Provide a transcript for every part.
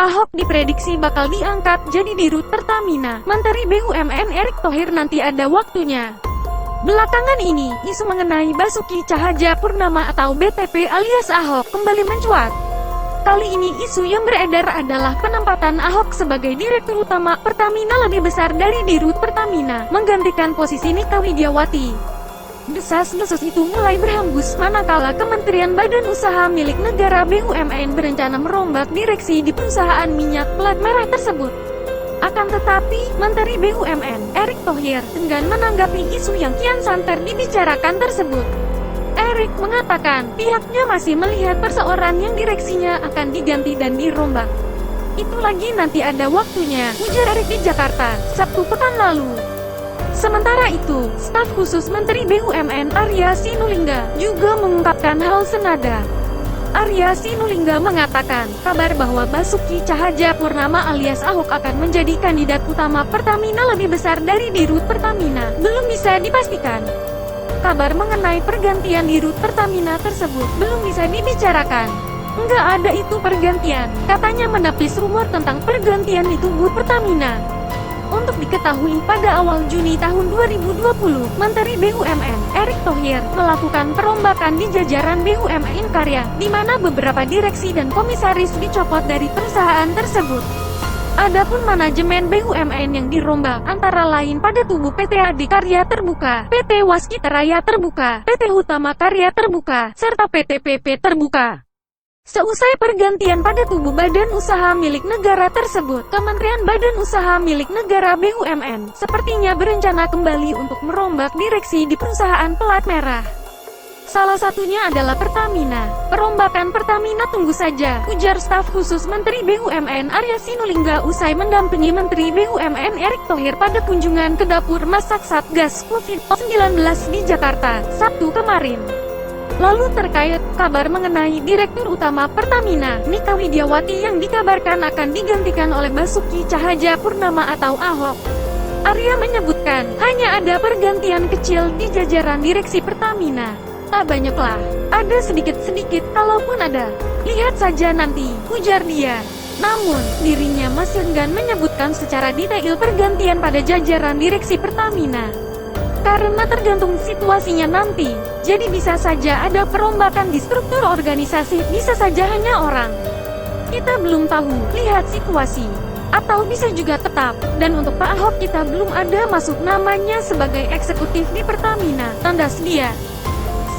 Ahok diprediksi bakal diangkat jadi dirut Pertamina. Menteri BUMN Erick Thohir nanti ada waktunya. Belakangan ini, isu mengenai Basuki Cahayapurnama atau BTP alias Ahok kembali mencuat. Kali ini isu yang beredar adalah penempatan Ahok sebagai Direktur Utama Pertamina lebih besar dari dirut Pertamina, menggantikan posisi Nika Widiawati. Desas-desus itu mulai berhembus manakala Kementerian Badan Usaha milik negara BUMN berencana merombak direksi di perusahaan minyak plat merah tersebut. Akan tetapi, Menteri BUMN Erick Thohir enggan menanggapi isu yang kian santer dibicarakan tersebut. Erick mengatakan pihaknya masih melihat perseorangan yang direksinya akan diganti dan dirombak. Itu lagi nanti ada waktunya, ujar Erick di Jakarta, Sabtu pekan lalu. Sementara itu, staf khusus Menteri BUMN Arya Sinulinga juga mengungkapkan hal senada. Arya Sinulinga mengatakan, kabar bahwa Basuki Cahayapurnama alias Ahok akan menjadi kandidat utama Pertamina lebih besar dari dirut Pertamina belum bisa dipastikan. Kabar mengenai pergantian dirut Pertamina tersebut belum bisa dibicarakan. Enggak ada itu pergantian, katanya menepis rumor tentang pergantian di tubuh Pertamina. Untuk diketahui, pada awal Juni tahun 2020, Menteri BUMN Erick Thohir melakukan perombakan di jajaran BUMN Karya, di mana beberapa direksi dan komisaris dicopot dari perusahaan tersebut. Adapun manajemen BUMN yang dirombak antara lain pada tubuh PT Adikarya Terbuka, PT Waskita Raya Terbuka, PT Hutama Karya Terbuka, serta PT PP Terbuka. Seusai pergantian pada tubuh badan usaha milik negara tersebut, Kementerian Badan Usaha milik negara BUMN sepertinya berencana kembali untuk merombak direksi di perusahaan pelat merah. Salah satunya adalah Pertamina. Perombakan Pertamina tunggu saja, ujar staf khusus Menteri BUMN Arya Sinulinga usai mendampingi Menteri BUMN Erick Thohir pada kunjungan ke dapur masak Satgas COVID-19 di Jakarta, Sabtu kemarin. Lalu terkait kabar mengenai Direktur Utama Pertamina, Nika Widiawati yang dikabarkan akan digantikan oleh Basuki Cahayapurnama atau Ahok, Arya menyebutkan, hanya ada pergantian kecil di jajaran direksi Pertamina. Tak banyaklah, ada sedikit-sedikit kalaupun ada. Lihat saja nanti, ujar dia. Namun, dirinya masih enggan menyebutkan secara detail pergantian pada jajaran direksi Pertamina. Karena tergantung situasinya nanti, jadi bisa saja ada perombakan di struktur organisasi, bisa saja hanya orang. Kita belum tahu, lihat situasi. Atau bisa juga tetap, dan untuk Pak Ahok kita belum ada masuk namanya sebagai eksekutif di Pertamina, tandas dia.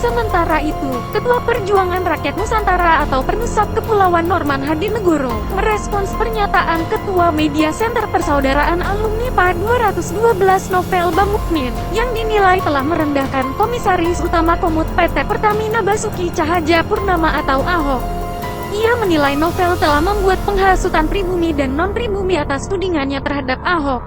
Sementara itu, Ketua Perjuangan Rakyat Nusantara atau Pernusap Kepulauan Norman Hadinegoro merespons pernyataan Ketua Media Center Persaudaraan Alumni PA 212 Novel Bamukmin yang dinilai telah merendahkan Komisaris Utama Komut PT Pertamina Basuki Cahayapurnama atau Ahok. Ia menilai Novel telah membuat penghasutan pribumi dan non-pribumi atas tudingannya terhadap Ahok.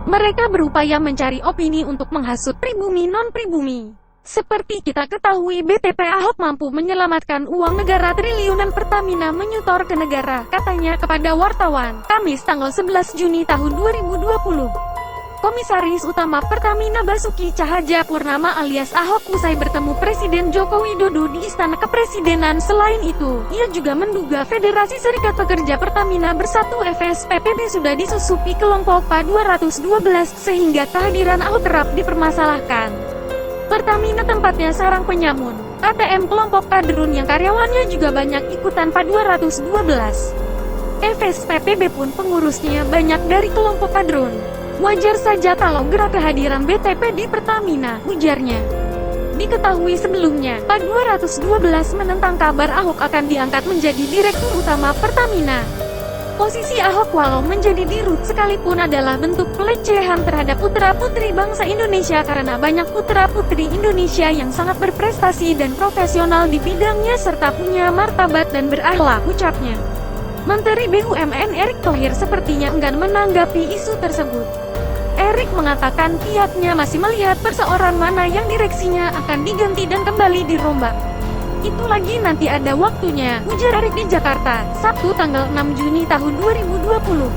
Mereka berupaya mencari opini untuk menghasut pribumi non-pribumi. Seperti kita ketahui, BTP Ahok mampu menyelamatkan uang negara triliunan Pertamina menyetor ke negara, katanya kepada wartawan, Kamis tanggal 11 Juni tahun 2020. Komisaris Utama Pertamina Basuki Cahayapurnama alias Ahok usai bertemu Presiden Joko Widodo di Istana Kepresidenan. Selain itu, ia juga menduga Federasi Serikat Pekerja Pertamina Bersatu FSPPB sudah disusupi kelompok PA 212 sehingga kehadiran Ahok kerap dipermasalahkan. Pertamina tempatnya sarang penyamun, ATM kelompok kadrun yang karyawannya juga banyak ikutan PA 212. FSPPB pun pengurusnya banyak dari kelompok kadrun. Wajar saja kalau gerak kehadiran BTP di Pertamina, ujarnya. Diketahui sebelumnya, PA 212 menentang kabar Ahok akan diangkat menjadi Direktur Utama Pertamina. Posisi Ahok walau menjadi dirut sekalipun adalah bentuk pelecehan terhadap putra-putri bangsa Indonesia karena banyak putra-putri Indonesia yang sangat berprestasi dan profesional di bidangnya serta punya martabat dan berakhlak, ucapnya. Menteri BUMN Erick Thohir sepertinya enggan menanggapi isu tersebut. Erick mengatakan pihaknya masih melihat perseorangan mana yang direksinya akan diganti dan kembali dirombak. Itu lagi nanti ada waktunya, ujar Erik di Jakarta, Sabtu tanggal 6 Juni tahun 2020.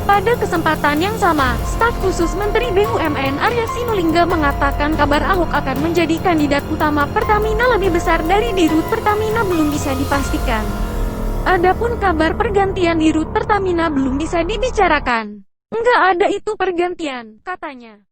Pada kesempatan yang sama, staf khusus Menteri BUMN Arya Sinulinga mengatakan kabar Ahok akan menjadi kandidat utama Pertamina lebih besar dari Dirut Pertamina belum bisa dipastikan. Adapun kabar pergantian Dirut Pertamina belum bisa dibicarakan. Enggak ada itu pergantian, katanya.